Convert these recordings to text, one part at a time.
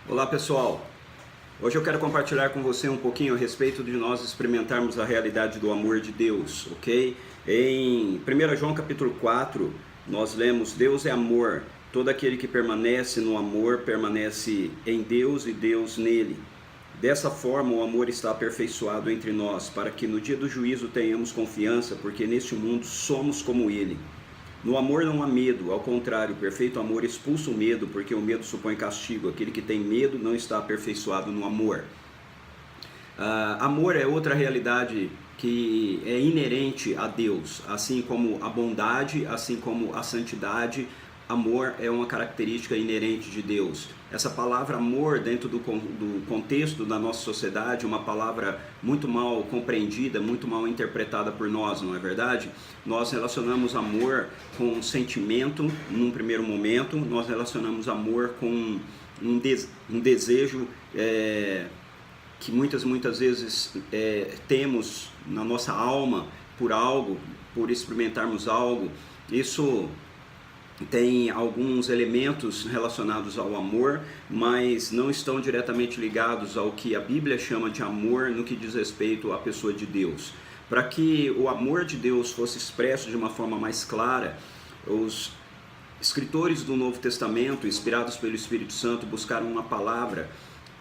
Olá pessoal, hoje eu quero compartilhar com você um pouquinho a respeito de nós experimentarmos a realidade do amor de Deus, ok? Em 1 João capítulo 4, nós lemos: Deus é amor, todo aquele que permanece no amor permanece em Deus e Deus nele. Dessa forma o amor está aperfeiçoado entre nós, para que no dia do juízo tenhamos confiança, porque neste mundo somos como ele. No amor não há medo, ao contrário, o perfeito amor expulsa o medo, porque o medo supõe castigo. Aquele que tem medo não está aperfeiçoado no amor. Amor é outra realidade que é inerente a Deus, assim como a bondade, assim como a santidade. Amor é uma característica inerente de Deus. Essa palavra amor, dentro do contexto da nossa sociedade, é uma palavra muito mal compreendida, muito mal interpretada por nós, não é verdade? Nós relacionamos amor com sentimento, num primeiro momento. Nós relacionamos amor com um desejo que muitas vezes temos na nossa alma por algo, por experimentarmos algo. Isso tem alguns elementos relacionados ao amor, mas não estão diretamente ligados ao que a Bíblia chama de amor no que diz respeito à pessoa de Deus. Para que o amor de Deus fosse expresso de uma forma mais clara, os escritores do Novo Testamento, inspirados pelo Espírito Santo, buscaram uma palavra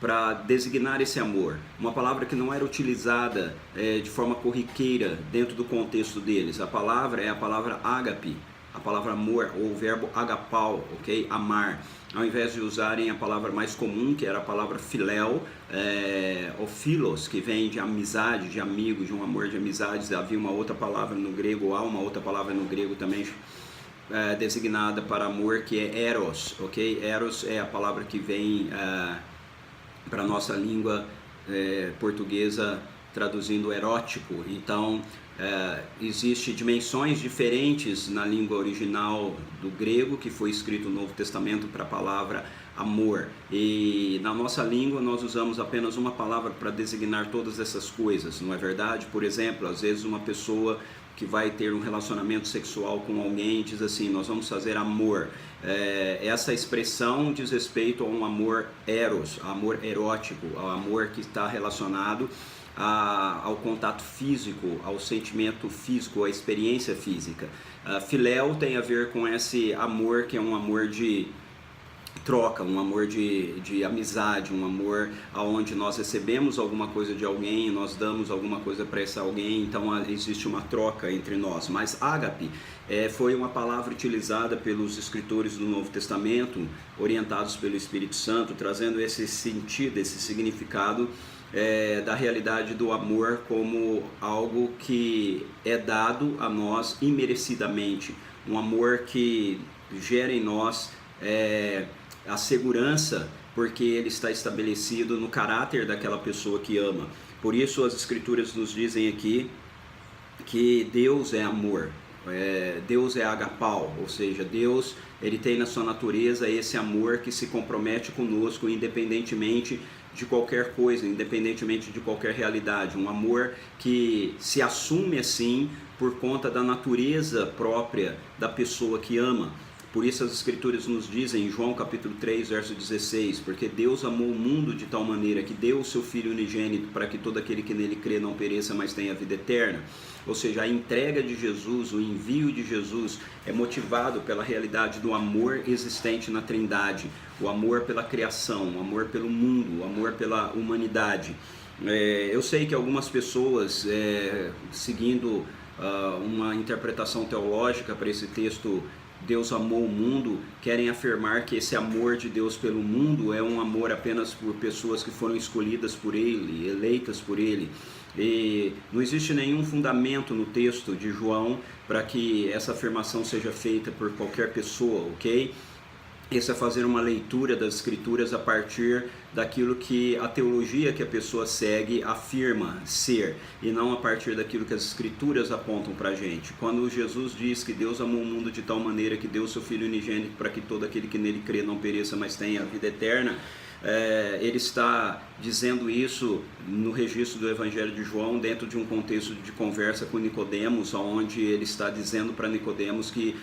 para designar esse amor, uma palavra que não era utilizada de forma corriqueira dentro do contexto deles. A palavra é a palavra ágape, a palavra amor, ou o verbo agapau, ok? Amar. Ao invés de usarem a palavra mais comum, que era a palavra filéu, ou philos, que vem de amizade, de amigo, de um amor de amizades. Havia uma outra palavra no grego, há uma outra palavra no grego também designada para amor, que é eros, ok? Eros é a palavra que vem para a nossa língua portuguesa, traduzindo erótico. Então, existem dimensões diferentes na língua original do grego, que foi escrito no Novo Testamento, para a palavra amor. E na nossa língua nós usamos apenas uma palavra para designar todas essas coisas, não é verdade? Por exemplo, às vezes uma pessoa que vai ter um relacionamento sexual com alguém diz assim: nós vamos fazer amor. Essa expressão diz respeito a um amor eros, amor erótico, ao amor que está relacionado ao contato físico, ao sentimento físico, à experiência física. Filéu tem a ver com esse amor que é um amor de troca, um amor de amizade, um amor onde nós recebemos alguma coisa de alguém, nós damos alguma coisa para esse alguém, então existe uma troca entre nós. Mas ágape foi uma palavra utilizada pelos escritores do Novo Testamento, orientados pelo Espírito Santo, trazendo esse sentido, esse significado da realidade do amor como algo que é dado a nós imerecidamente, um amor que gera em nós a segurança, porque ele está estabelecido no caráter daquela pessoa que ama. Por isso as escrituras nos dizem aqui que Deus é amor. Deus é agapau, ou seja, Deus ele tem na sua natureza esse amor que se compromete conosco independentemente de qualquer coisa, independentemente de qualquer realidade, um amor que se assume assim por conta da natureza própria da pessoa que ama. Por isso as escrituras nos dizem em João capítulo 3, verso 16, porque Deus amou o mundo de tal maneira que deu o seu Filho unigênito para que todo aquele que nele crê não pereça, mas tenha vida eterna. Ou seja, a entrega de Jesus, o envio de Jesus é motivado pela realidade do amor existente na Trindade, o amor pela criação, o amor pelo mundo, o amor pela humanidade. Eu sei que algumas pessoas, seguindo uma interpretação teológica para esse texto, Deus amou o mundo, querem afirmar que esse amor de Deus pelo mundo é um amor apenas por pessoas que foram escolhidas por Ele, eleitas por Ele. E não existe nenhum fundamento no texto de João para que essa afirmação seja feita por qualquer pessoa, ok? Isso é fazer uma leitura das escrituras a partir daquilo que a teologia que a pessoa segue afirma ser, e não a partir daquilo que as escrituras apontam para a gente. Quando Jesus diz que Deus amou o mundo de tal maneira que deu seu Filho unigênito para que todo aquele que nele crê não pereça, mas tenha a vida eterna, ele está dizendo isso no registro do Evangelho de João, dentro de um contexto de conversa com Nicodemos, onde ele está dizendo para Nicodemos que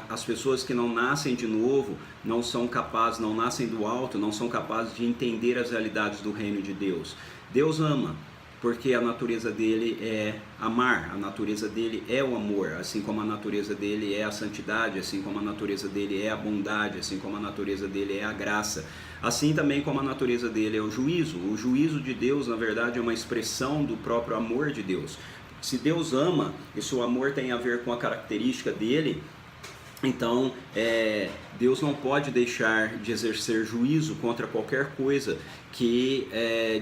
as pessoas que não nascem de novo não são capazes, não nascem do alto, não são capazes de entender as realidades do reino de Deus. Deus ama, porque a natureza dele é amar, a natureza dele é o amor, assim como a natureza dele é a santidade, assim como a natureza dele é a bondade, assim como a natureza dele é a graça, assim também como a natureza dele é o juízo. O juízo de Deus, na verdade, é uma expressão do próprio amor de Deus. Se Deus ama e se o amor tem a ver com a característica dele, então Deus não pode deixar de exercer juízo contra qualquer coisa que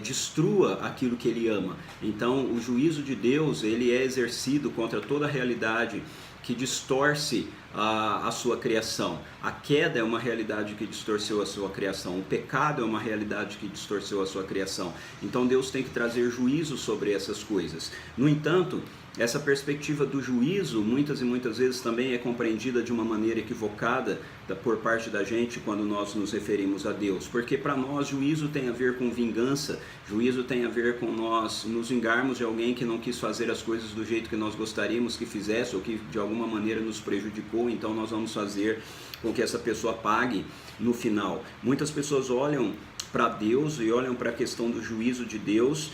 destrua aquilo que ele ama. Então o juízo de Deus, ele é exercido contra toda a realidade que distorce a sua criação. A queda é uma realidade que distorceu a sua criação. O pecado é uma realidade que distorceu a sua criação. Então Deus tem que trazer juízo sobre essas coisas. No entanto, essa perspectiva do juízo muitas e muitas vezes também é compreendida de uma maneira equivocada por parte da gente quando nós nos referimos a Deus, porque para nós juízo tem a ver com vingança, juízo tem a ver com nós nos vingarmos de alguém que não quis fazer as coisas do jeito que nós gostaríamos que fizesse ou que de alguma maneira nos prejudicou, então nós vamos fazer com que essa pessoa pague no final. Muitas pessoas olham para Deus e olham para a questão do juízo de Deus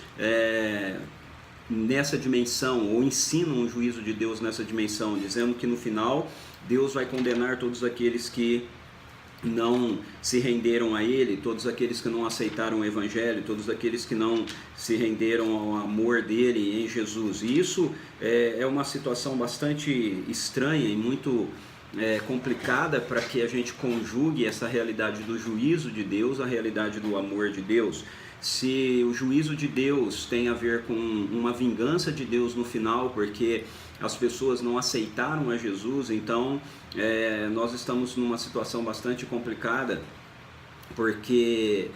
nessa dimensão, ou ensinam o juízo de Deus nessa dimensão, dizendo que no final Deus vai condenar todos aqueles que não se renderam a Ele, todos aqueles que não aceitaram o Evangelho, todos aqueles que não se renderam ao amor dele em Jesus. E isso é uma situação bastante estranha e muito complicada para que a gente conjugue essa realidade do juízo de Deus à realidade do amor de Deus. Se o juízo de Deus tem a ver com uma vingança de Deus no final, porque as pessoas não aceitaram a Jesus, então nós estamos numa situação bastante complicada, porque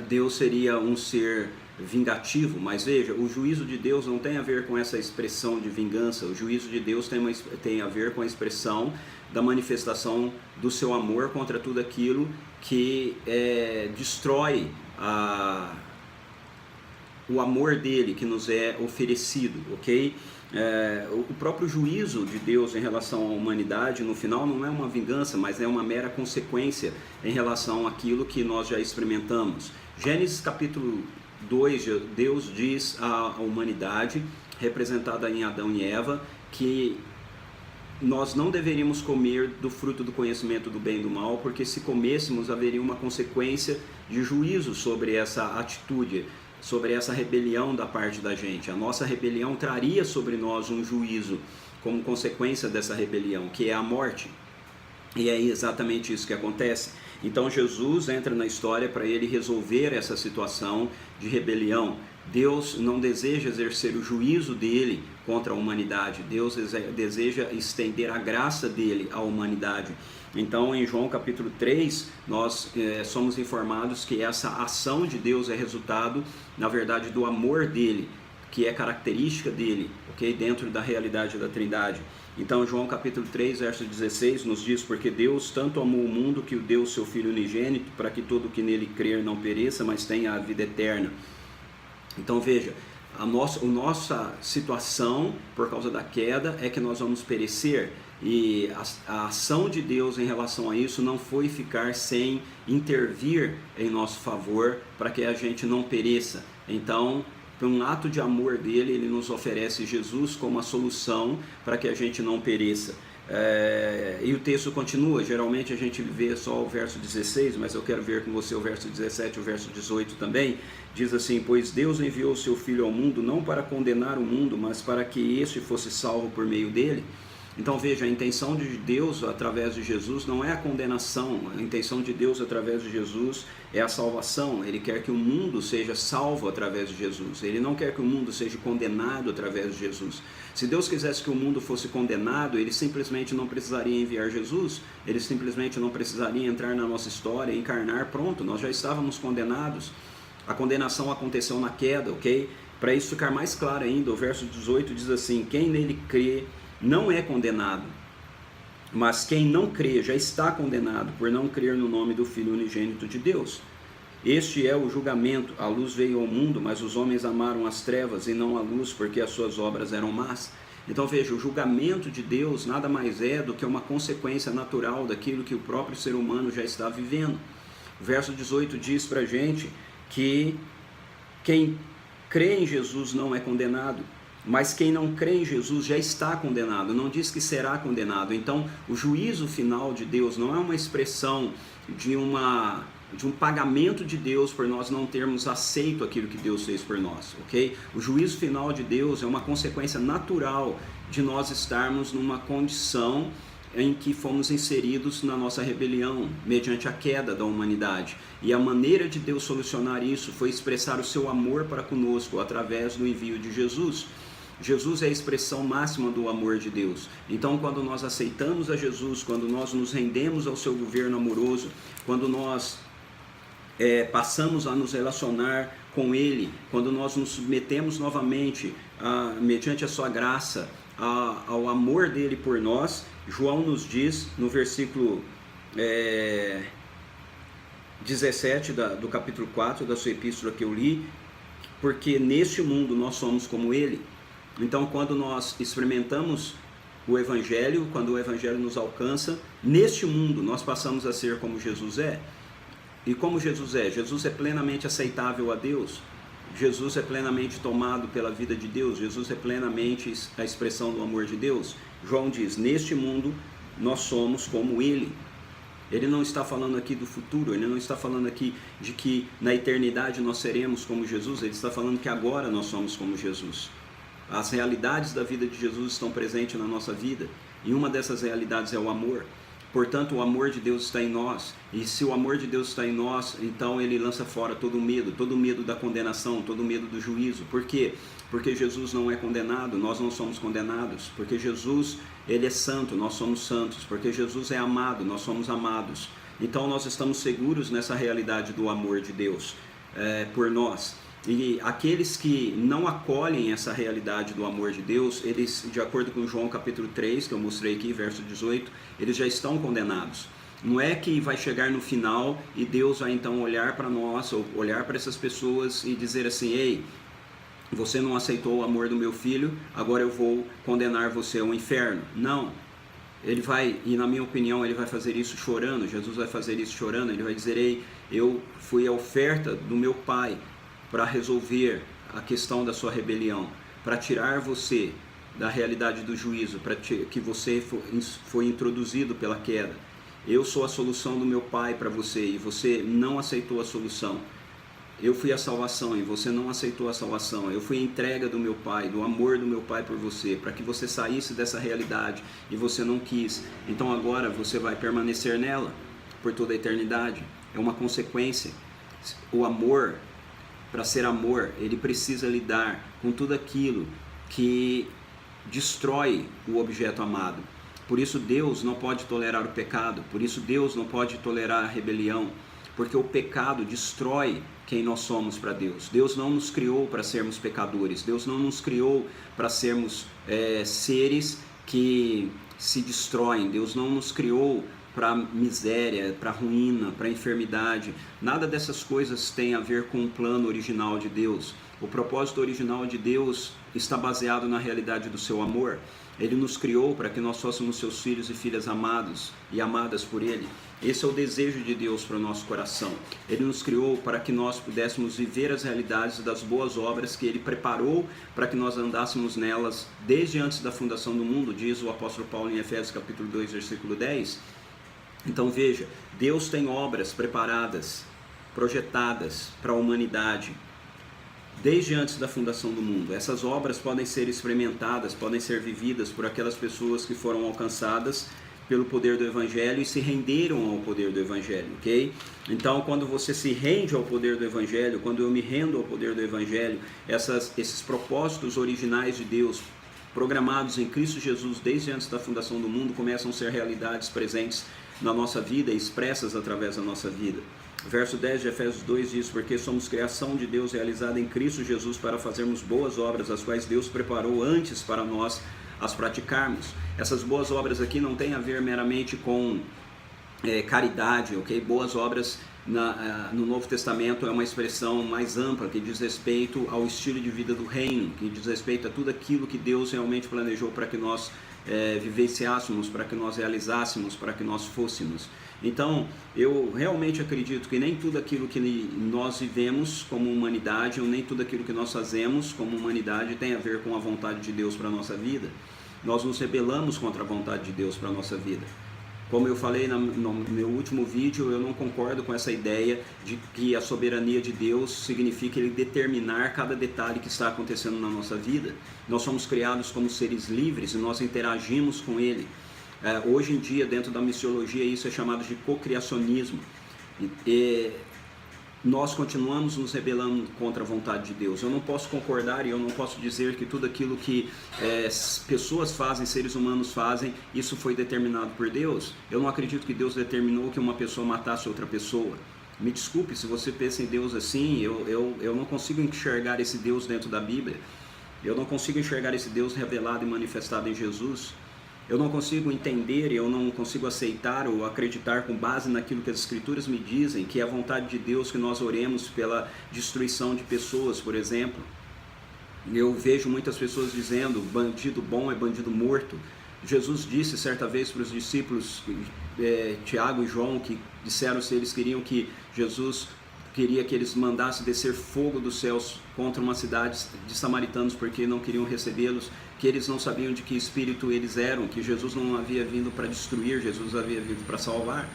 Deus seria um ser vingativo. Mas veja, o juízo de Deus não tem a ver com essa expressão de vingança. O juízo de Deus tem a ver com a expressão da manifestação do seu amor contra tudo aquilo que destrói o amor dele que nos é oferecido, ok? O próprio juízo de Deus em relação à humanidade no final não é uma vingança, mas é uma mera consequência em relação àquilo que nós já experimentamos. Gênesis capítulo 2, Deus diz à humanidade, representada em Adão e Eva, que nós não deveríamos comer do fruto do conhecimento do bem e do mal, porque se comêssemos haveria uma consequência de juízo sobre essa atitude, sobre essa rebelião da parte da gente. A nossa rebelião traria sobre nós um juízo como consequência dessa rebelião, que é a morte. E é exatamente isso que acontece. Então Jesus entra na história para ele resolver essa situação de rebelião. Deus não deseja exercer o juízo dele contra a humanidade. Deus deseja estender a graça dele à humanidade. Então, em João capítulo 3, nós somos informados que essa ação de Deus é resultado, na verdade, do amor dele, que é característica dele, ok? Dentro da realidade da Trindade. Então, João capítulo 3, verso 16, nos diz: porque Deus tanto amou o mundo que o deu o seu Filho unigênito, para que todo que nele crer não pereça, mas tenha a vida eterna. Então veja, a nossa situação por causa da queda é que nós vamos perecer, e a ação de Deus em relação a isso não foi ficar sem intervir em nosso favor para que a gente não pereça. Então, por um ato de amor dele, ele nos oferece Jesus como a solução para que a gente não pereça. E o texto continua, geralmente a gente vê só o verso 16, mas eu quero ver com você o verso 17 e o verso 18 também. Diz assim: pois Deus enviou o seu Filho ao mundo não para condenar o mundo, mas para que este fosse salvo por meio dele. Então veja, a intenção de Deus através de Jesus não é a condenação, a intenção de Deus através de Jesus é a salvação. Ele quer que o mundo seja salvo através de Jesus, ele não quer que o mundo seja condenado através de Jesus. Se Deus quisesse que o mundo fosse condenado, ele simplesmente não precisaria enviar Jesus, ele simplesmente não precisaria entrar na nossa história, encarnar, pronto, nós já estávamos condenados. A condenação aconteceu na queda, ok? Para isso ficar mais claro ainda, o verso 18 diz assim: quem nele crê não é condenado. Mas quem não crê já está condenado por não crer no nome do Filho unigênito de Deus. Este é o julgamento. A luz veio ao mundo, mas os homens amaram as trevas e não a luz, porque as suas obras eram más. Então veja, o julgamento de Deus nada mais é do que uma consequência natural daquilo que o próprio ser humano já está vivendo. O verso 18 diz para a gente que quem crê em Jesus não é condenado, mas quem não crê em Jesus já está condenado, não diz que será condenado. Então o juízo final de Deus não é uma expressão de um pagamento de Deus por nós não termos aceito aquilo que Deus fez por nós, ok? O juízo final de Deus é uma consequência natural de nós estarmos numa condição em que fomos inseridos na nossa rebelião, mediante a queda da humanidade. E a maneira de Deus solucionar isso foi expressar o seu amor para conosco através do envio de Jesus. Jesus é a expressão máxima do amor de Deus. Então, quando nós aceitamos a Jesus, quando nós nos rendemos ao seu governo amoroso, quando nós passamos a nos relacionar com Ele, quando nós nos submetemos novamente, mediante a sua graça, ao amor dele por nós, João nos diz no versículo 17 do capítulo 4 da sua epístola que eu li, porque neste mundo nós somos como ele. Então, quando nós experimentamos o Evangelho, quando o Evangelho nos alcança, neste mundo nós passamos a ser como Jesus é. E como Jesus é? Jesus é plenamente aceitável a Deus. Jesus é plenamente tomado pela vida de Deus. Jesus é plenamente a expressão do amor de Deus. João diz, neste mundo nós somos como Ele. Ele não está falando aqui do futuro, ele não está falando aqui de que na eternidade nós seremos como Jesus, ele está falando que agora nós somos como Jesus. As realidades da vida de Jesus estão presentes na nossa vida, e uma dessas realidades é o amor. Portanto, o amor de Deus está em nós, e se o amor de Deus está em nós, então ele lança fora todo o medo da condenação, todo o medo do juízo. Por quê? Porque Jesus não é condenado, nós não somos condenados. Porque Jesus, ele é santo, nós somos santos. Porque Jesus é amado, nós somos amados. Então nós estamos seguros nessa realidade do amor de Deus por nós. E aqueles que não acolhem essa realidade do amor de Deus, eles, de acordo com João capítulo 3, que eu mostrei aqui, verso 18, eles já estão condenados. Não é que vai chegar no final e Deus vai então olhar para nós, ou olhar para essas pessoas e dizer assim, ei, você não aceitou o amor do meu filho, agora eu vou condenar você ao inferno. Não. Ele vai, e na minha opinião, ele vai fazer isso chorando, Jesus vai fazer isso chorando, ele vai dizer, ei, eu fui a oferta do meu Pai para resolver a questão da sua rebelião, para tirar você da realidade do juízo, para que você foi introduzido pela queda. Eu sou a solução do meu Pai para você e você não aceitou a solução. Eu fui a salvação e você não aceitou a salvação. Eu fui a entrega do meu Pai, do amor do meu Pai por você, para que você saísse dessa realidade e você não quis. Então agora você vai permanecer nela por toda a eternidade. É uma consequência. O amor, para ser amor, ele precisa lidar com tudo aquilo que destrói o objeto amado. Por isso Deus não pode tolerar o pecado, por isso Deus não pode tolerar a rebelião, porque o pecado destrói quem nós somos para Deus. Deus não nos criou para sermos pecadores, Deus não nos criou para sermos seres que se destroem, Deus não nos criou para miséria, para ruína, para enfermidade. Nada dessas coisas tem a ver com o plano original de Deus. O propósito original de Deus está baseado na realidade do seu amor. Ele nos criou para que nós fôssemos seus filhos e filhas amados e amadas por Ele. Esse é o desejo de Deus para o nosso coração. Ele nos criou para que nós pudéssemos viver as realidades das boas obras que Ele preparou para que nós andássemos nelas desde antes da fundação do mundo, diz o apóstolo Paulo em Efésios capítulo 2, versículo 10. Então veja, Deus tem obras preparadas, projetadas para a humanidade desde antes da fundação do mundo. Essas obras podem ser experimentadas, podem ser vividas por aquelas pessoas que foram alcançadas pelo poder do Evangelho e se renderam ao poder do Evangelho, ok? Então, quando você se rende ao poder do Evangelho, quando eu me rendo ao poder do Evangelho, esses propósitos originais de Deus, programados em Cristo Jesus desde antes da fundação do mundo, começam a ser realidades presentes na nossa vida, expressas através da nossa vida. Verso 10 de Efésios 2 diz, porque somos criação de Deus realizada em Cristo Jesus para fazermos boas obras, as quais Deus preparou antes para nós as praticarmos. Essas boas obras aqui não tem a ver meramente com caridade, ok? Boas obras no Novo Testamento é uma expressão mais ampla, que diz respeito ao estilo de vida do reino, que diz respeito a tudo aquilo que Deus realmente planejou para que nós vivenciássemos, para que nós realizássemos, para que nós fôssemos. Então, eu realmente acredito que nem tudo aquilo que nós vivemos como humanidade, ou nem tudo aquilo que nós fazemos como humanidade tem a ver com a vontade de Deus para a nossa vida. Nós nos rebelamos contra a vontade de Deus para a nossa vida. Como eu falei no meu último vídeo, eu não concordo com essa ideia de que a soberania de Deus significa Ele determinar cada detalhe que está acontecendo na nossa vida. Nós somos criados como seres livres e nós interagimos com Ele. Hoje em dia, dentro da missiologia, isso é chamado de cocriacionismo. Nós continuamos nos rebelando contra a vontade de Deus. Eu não posso concordar e eu não posso dizer que tudo aquilo que pessoas fazem, seres humanos fazem, isso foi determinado por Deus. Eu não acredito que Deus determinou que uma pessoa matasse outra pessoa. Me desculpe se você pensa em Deus assim, eu não consigo enxergar esse Deus dentro da Bíblia. Eu não consigo enxergar esse Deus revelado e manifestado em Jesus. Eu não consigo entender, eu não consigo aceitar ou acreditar com base naquilo que as Escrituras me dizem, que é a vontade de Deus que nós oremos pela destruição de pessoas, por exemplo. Eu vejo muitas pessoas dizendo, bandido bom é bandido morto. Jesus disse certa vez para os discípulos, Tiago e João, que disseram se eles queriam que Jesus queria que eles mandassem descer fogo dos céus contra uma cidade de samaritanos porque não queriam recebê-los, que eles não sabiam de que espírito eles eram, que Jesus não havia vindo para destruir, Jesus havia vindo para salvar.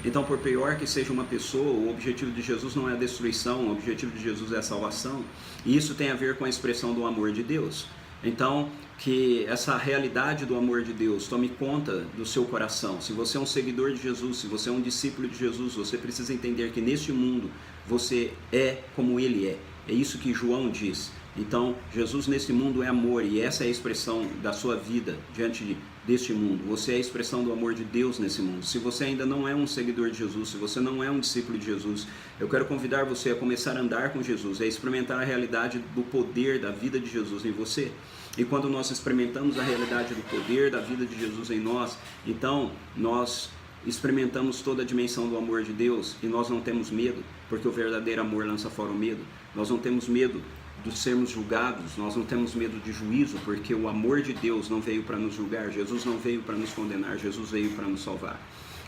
Então, por pior que seja uma pessoa, o objetivo de Jesus não é a destruição, o objetivo de Jesus é a salvação. E isso tem a ver com a expressão do amor de Deus. Então, que essa realidade do amor de Deus tome conta do seu coração. Se você é um seguidor de Jesus, se você é um discípulo de Jesus, você precisa entender que neste mundo você é como Ele é. É isso que João diz. Então, Jesus nesse mundo é amor e essa é a expressão da sua vida diante deste mundo. Você é a expressão do amor de Deus nesse mundo. Se você ainda não é um seguidor de Jesus, se você não é um discípulo de Jesus, eu quero convidar você a começar a andar com Jesus, a experimentar a realidade do poder da vida de Jesus em você. E quando nós experimentamos a realidade do poder da vida de Jesus em nós, então nós experimentamos toda a dimensão do amor de Deus e nós não temos medo, porque o verdadeiro amor lança fora o medo. Nós não temos medo de sermos julgados, nós não temos medo de juízo, porque o amor de Deus não veio para nos julgar, Jesus não veio para nos condenar, Jesus veio para nos salvar.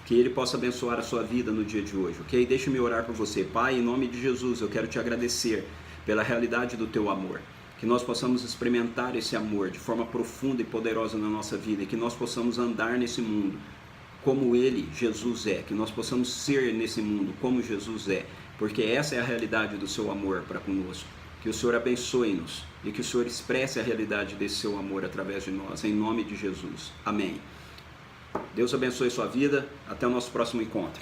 Que Ele possa abençoar a sua vida no dia de hoje, ok? Deixe-me orar por você. Pai, em nome de Jesus, eu quero te agradecer pela realidade do teu amor. Que nós possamos experimentar esse amor de forma profunda e poderosa na nossa vida, e que nós possamos andar nesse mundo como Ele, Jesus, é. Que nós possamos ser nesse mundo como Jesus é, porque essa é a realidade do seu amor para conosco. Que o Senhor abençoe-nos e que o Senhor expresse a realidade desse seu amor através de nós, em nome de Jesus. Amém. Deus abençoe sua vida. Até o nosso próximo encontro.